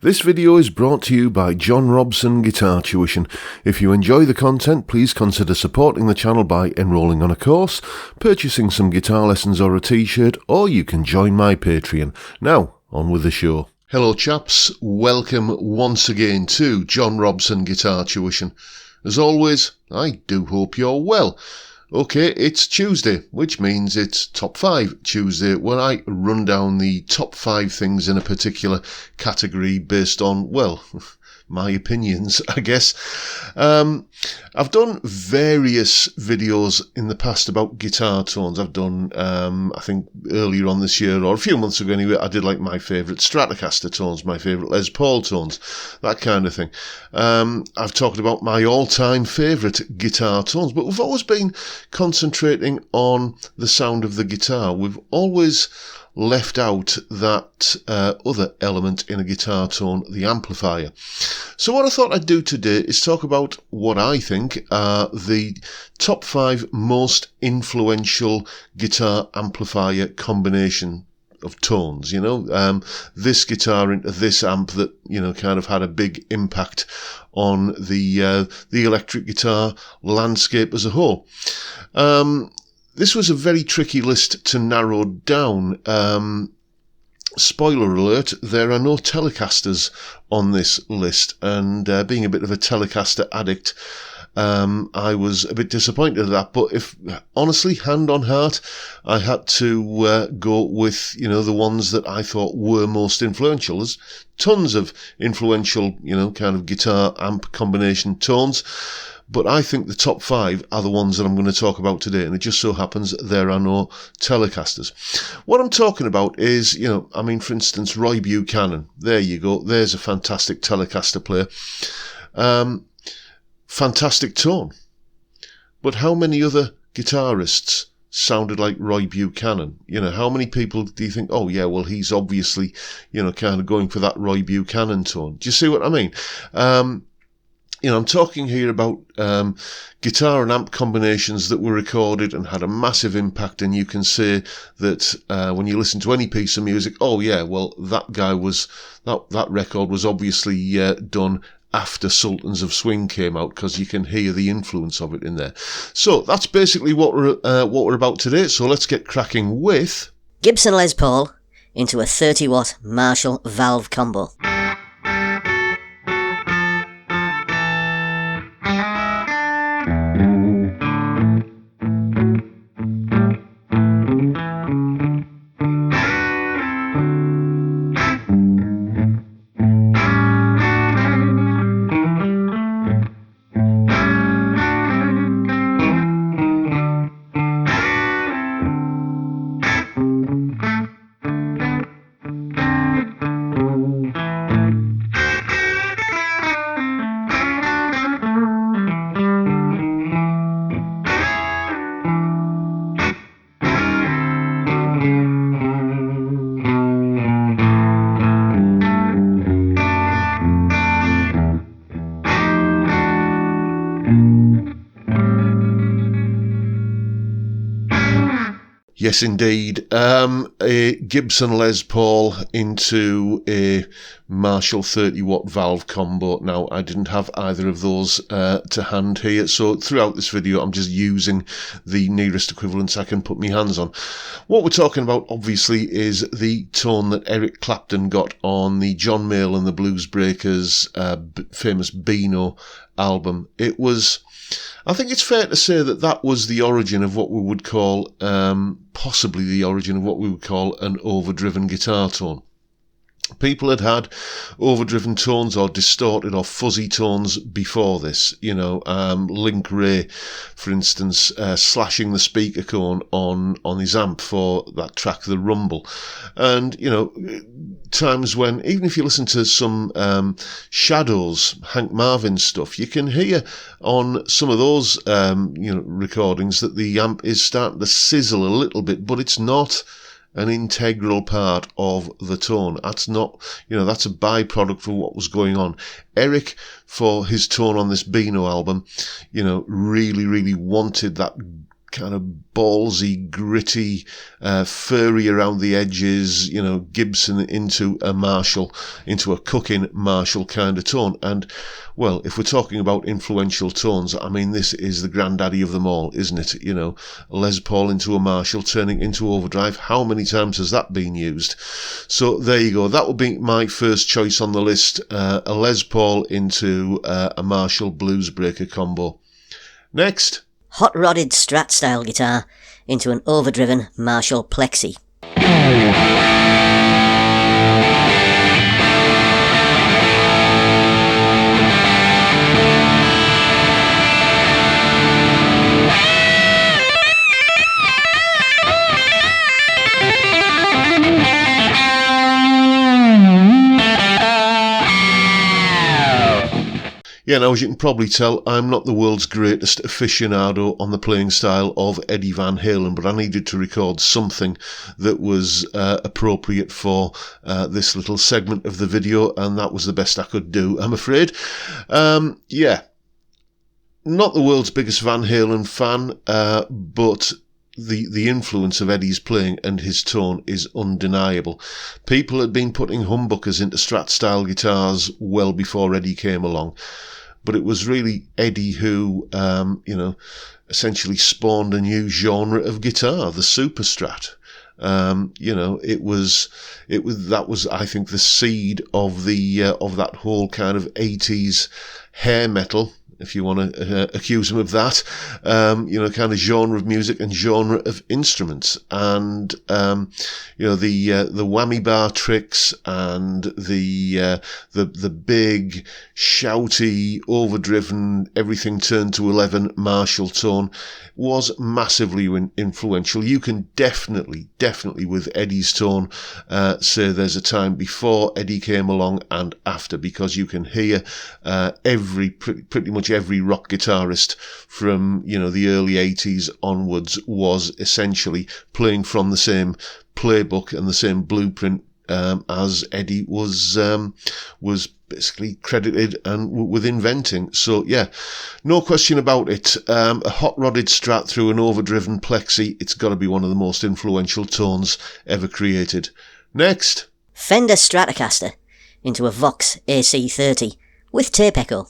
This video is brought to you by John Robson Guitar Tuition. If you enjoy the content, please consider supporting the channel by enrolling on a course, purchasing some guitar lessons or a t-shirt, or you can join my Patreon. Now, on with the show. Hello chaps, welcome once again to John Robson Guitar Tuition. As always, I do hope you're well. Okay, it's Tuesday, which means it's Top 5 Tuesday, where I run down the top 5 things in a particular category based on, well, my opinions, I guess. I've done various videos in the past about guitar tones. I've done, I think earlier on this year, or a few months ago anyway, I did like my favourite Stratocaster tones, my favourite Les Paul tones, that kind of thing. I've talked about my all-time favourite guitar tones, but we've always been concentrating on the sound of the guitar. We've always left out that other element in a guitar tone, the amplifier. So what I thought I'd do today is talk about what I think are the top 5 most influential guitar amplifier combination of tones, you know, this guitar into this amp that, you know, kind of had a big impact on the electric guitar landscape as a whole. This was a very tricky list to narrow down. Spoiler alert, there are no Telecasters on this list, and being a bit of a Telecaster addict, I was a bit disappointed at that. But if, honestly, hand on heart, I had to go with, you know, the ones that I thought were most influential. There's tons of influential, you know, kind of guitar amp combination tones, but I think the top 5 are the ones that I'm going to talk about today, and it just so happens there are no Telecasters. What I'm talking about is, you know, I mean, for instance, Roy Buchanan. There you go. There's a fantastic Telecaster player. Fantastic tone. But how many other guitarists sounded like Roy Buchanan? You know, how many people do you think, oh yeah, well, he's obviously, you know, kind of going for that Roy Buchanan tone? Do you see what I mean? You know, I'm talking here about guitar and amp combinations that were recorded and had a massive impact, and you can say that when you listen to any piece of music, oh yeah, well, that guy was, that record was obviously done after Sultans of Swing came out, because you can hear the influence of it in there. So that's basically what we're about today. So let's get cracking with Gibson Les Paul into a 30-watt Marshall valve combo. Yes, indeed. A Gibson Les Paul into a Marshall 30-watt valve combo. Now, I didn't have either of those to hand here, so throughout this video, I'm just using the nearest equivalents I can put my hands on. What we're talking about, obviously, is the tone that Eric Clapton got on the John Mayall and the Blues Breakers' famous Beano album. It was, I think it's fair to say that that was the origin of what we would call, possibly the origin of what we would call an overdriven guitar tone. People had had overdriven tones or distorted or fuzzy tones before this, you know, Link Wray, for instance, slashing the speaker cone on his amp for that track, The Rumble. And, you know, times when, even if you listen to some Shadows, Hank Marvin stuff, you can hear on some of those, you know, recordings that the amp is starting to sizzle a little bit, but it's not an integral part of the tone. That's not, you know, that's a byproduct of what was going on. Eric, for his tone on this Beano album, you know, really wanted that kind of ballsy, gritty, furry around the edges, Gibson into a Marshall, into a cooking Marshall kind of tone. And, well, if we're talking about influential tones, I mean, this is the granddaddy of them all, isn't it? Les Paul into a Marshall, turning into overdrive. How many times has that been used? So there you go. That would be my first choice on the list, a Les Paul into a Marshall Bluesbreaker combo. Next. Hot-rodded Strat style guitar into an overdriven Marshall Plexi. Yeah, now as you can probably tell, I'm not the world's greatest aficionado on the playing style of Eddie Van Halen, but I needed to record something that was appropriate for this little segment of the video, and that was the best I could do, I'm afraid. Yeah, not the world's biggest Van Halen fan, but the influence of Eddie's playing and his tone is undeniable. People had been putting humbuckers into Strat-style guitars well before Eddie came along. But it was really Eddie who, essentially spawned a new genre of guitar, the Super Strat. That was, I think, the seed of of that whole kind of 80s hair metal, if you want to accuse him of that, kind of genre of music and genre of instruments. And, the whammy bar tricks and the big, shouty, overdriven, everything turned to 11 Marshall tone was massively influential. You can definitely with Eddie's tone, say there's a time before Eddie came along and after, because you can hear, pretty much every rock guitarist from, the early 80s onwards was essentially playing from the same playbook and the same blueprint as Eddie was basically credited and with inventing. So yeah, no question about it. A hot-rodded Strat through an overdriven Plexi, it's got to be one of the most influential tones ever created. Next. Fender Stratocaster into a Vox AC30 with tape echo.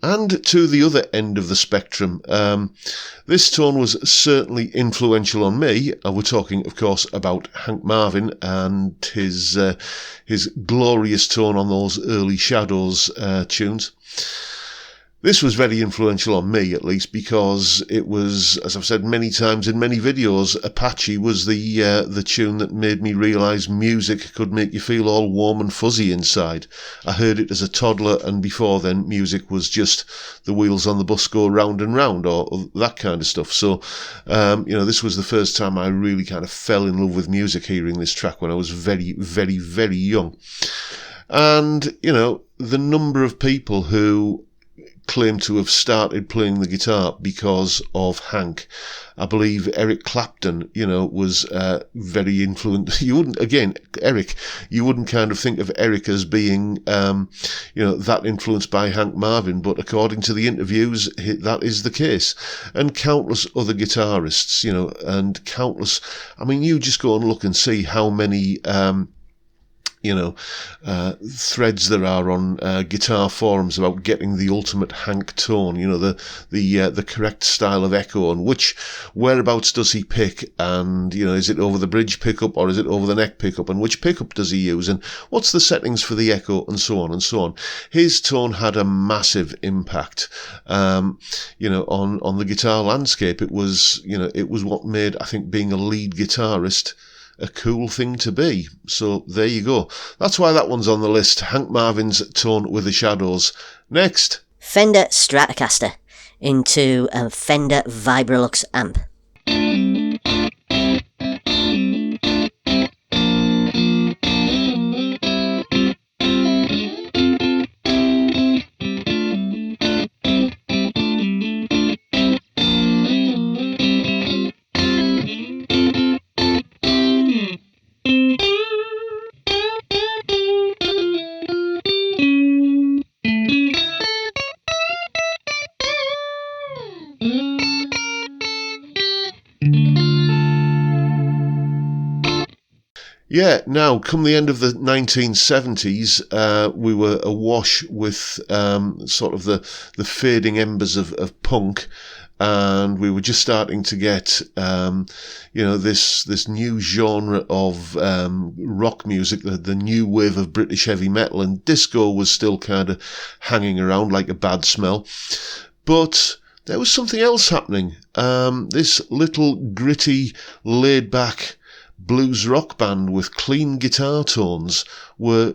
And to the other end of the spectrum, this tone was certainly influential on me. We're talking, of course, about Hank Marvin and his glorious tone on those early Shadows tunes. This was very influential on me, at least, because it was, as I've said many times in many videos, Apache was the tune that made me realise music could make you feel all warm and fuzzy inside. I heard it as a toddler, and before then, music was just the wheels on the bus go round and round, or that kind of stuff. So, this was the first time I really kind of fell in love with music hearing this track when I was very, very, very young. And, the number of people who claim to have started playing the guitar because of Hank. I believe Eric Clapton, was very influential. You wouldn't kind of think of Eric as being, that influenced by Hank Marvin, but according to the interviews, that is the case. And countless other guitarists, and countless, you just go and look and see how many, threads there are on guitar forums about getting the ultimate Hank tone, the correct style of echo, and whereabouts does he pick, and, is it over the bridge pickup or is it over the neck pickup, and which pickup does he use, and what's the settings for the echo, and so on and so on. His tone had a massive impact, on the guitar landscape. It was what made, I think, being a lead guitarist a cool thing to be. So there you go. That's why that one's on the list. Hank Marvin's tone with the Shadows. Next. Fender Stratocaster into a Fender Vibrolux amp. Yeah, now, come the end of the 1970s, we were awash with sort of the fading embers of punk, and we were just starting to get, this new genre of rock music, the new wave of British heavy metal, and disco was still kind of hanging around like a bad smell. But there was something else happening. This little gritty, laid-back blues rock band with clean guitar tones were,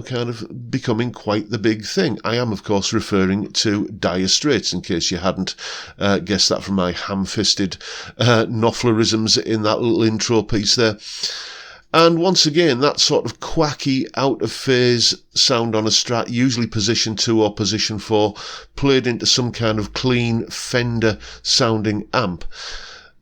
kind of becoming quite the big thing. I am, of course, referring to Dire Straits, in case you hadn't guessed that from my ham-fisted Knopflerisms in that little intro piece there. And once again, that sort of quacky, out-of-phase sound on a Strat, usually position 2 or position 4, played into some kind of clean Fender-sounding amp.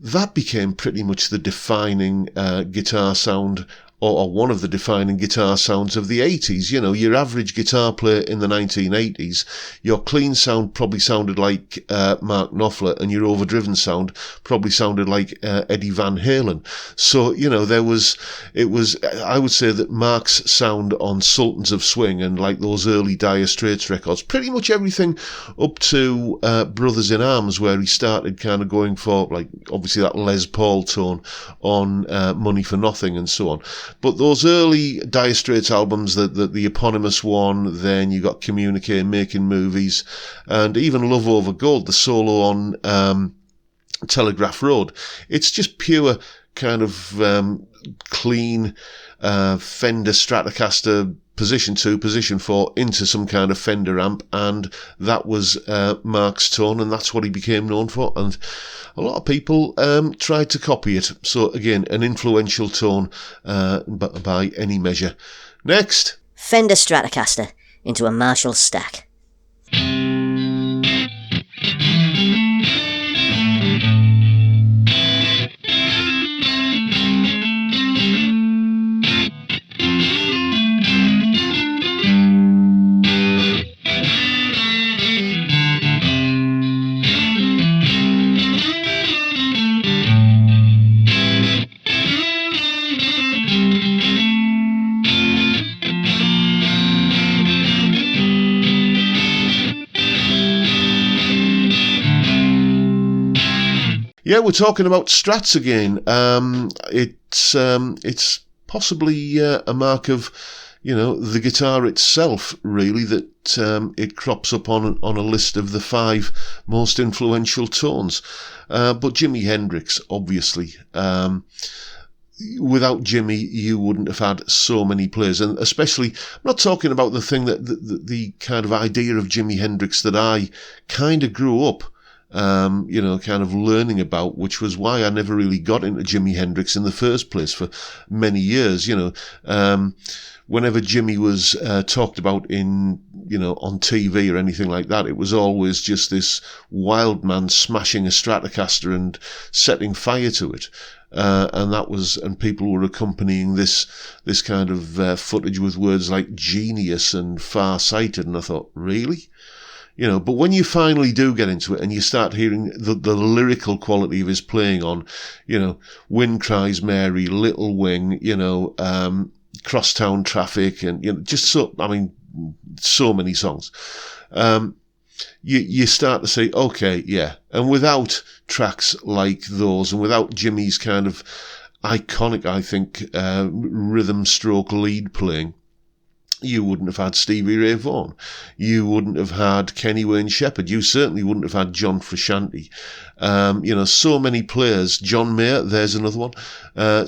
That became pretty much the defining guitar sound, or one of the defining guitar sounds of the 80s. Your average guitar player in the 1980s, your clean sound probably sounded like Mark Knopfler, and your overdriven sound probably sounded like Eddie Van Halen. So, I would say that Mark's sound on Sultans of Swing and like those early Dire Straits records, pretty much everything up to Brothers in Arms, where he started kind of going for, like, obviously that Les Paul tone on Money for Nothing and so on. But those early Dire Straits albums, the eponymous one, then you got Communique, Making Movies, and even Love Over Gold, the solo on Telegraph Road. It's just pure kind of clean Fender Stratocaster position 2, position 4 into some kind of Fender amp, and that was Mark's tone, and that's what he became known for, and a lot of people tried to copy it. So again, an influential tone by any measure. Next, Fender Stratocaster into a Marshall stack. Yeah, we're talking about Strats again. It's possibly a mark of, the guitar itself, really, that it crops up on a list of the 5 most influential tones. But Jimi Hendrix, obviously. Without Jimmy, you wouldn't have had so many players, and especially, I'm not talking about the thing that the kind of idea of Jimi Hendrix that I kind of grew up kind of learning about, which was why I never really got into Jimi Hendrix in the first place for many years. Whenever Jimmy was talked about in, on TV or anything like that, it was always just this wild man smashing a Stratocaster and setting fire to it. And people were accompanying this kind of footage with words like genius and far-sighted, and I thought, really? But when you finally do get into it and you start hearing the lyrical quality of his playing on, Wind Cries Mary, Little Wing, Crosstown Traffic, and just so many songs. You start to say, okay, yeah. And without tracks like those, and without Jimmy's kind of iconic, I think, rhythm stroke lead playing, you wouldn't have had Stevie Ray Vaughan. You wouldn't have had Kenny Wayne Shepherd. You certainly wouldn't have had John Frusciante. So many players. John Mayer, there's another one.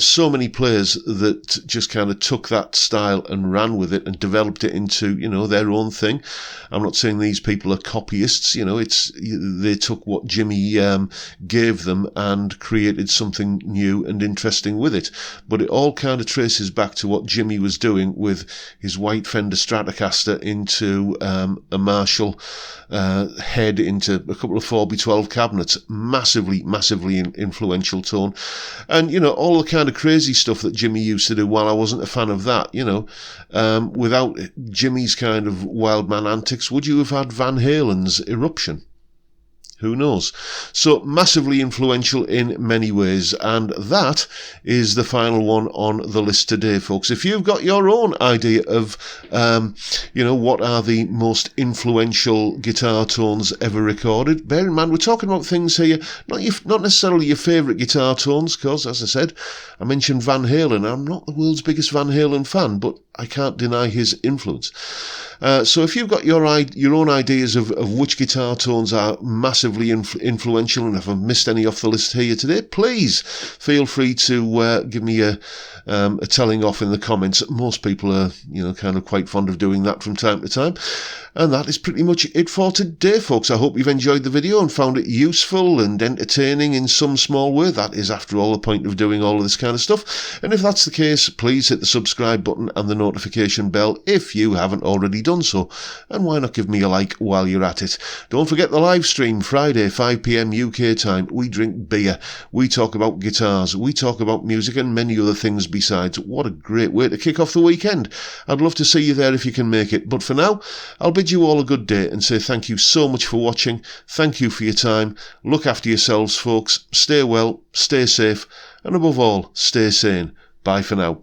So many players that just kind of took that style and ran with it and developed it into, their own thing. I'm not saying these people are copyists. They took what Jimmy gave them and created something new and interesting with it. But it all kind of traces back to what Jimmy was doing with his white Fender Stratocaster into a Marshall head into a couple of 4x12 cabinets. Massively influential tone. And, all the kind of crazy stuff that Jimmy used to do, while I wasn't a fan of that, without Jimmy's kind of wild man antics, would you have had Van Halen's Eruption? Who knows? So massively influential in many ways, and that is the final one on the list today, folks. If you've got your own idea of, what are the most influential guitar tones ever recorded, bear in mind we're talking about things here, not necessarily your favourite guitar tones, because as I said, I mentioned Van Halen. I'm not the world's biggest Van Halen fan, but I can't deny his influence. So if you've got your own ideas of which guitar tones are massively influential, and if I've missed any off the list here today, please feel free to give me a telling off in the comments. Most people are, kind of quite fond of doing that from time to time. And that is pretty much it for today, folks. I hope you've enjoyed the video and found it useful and entertaining in some small way. That is, after all, the point of doing all of this kind of stuff. And if that's the case, please hit the subscribe button and the notification bell if you haven't already done so. And why not give me a like while you're at it? Don't forget the live stream, Friday, 5 p.m. UK time. We drink beer. We talk about guitars. We talk about music and many other things besides. What a great way to kick off the weekend. I'd love to see you there if you can make it. But for now, I'll bid you all a good day and say thank you so much for watching. Thank you for your time. Look after yourselves, folks. Stay well, stay safe, and above all, stay sane. Bye for now.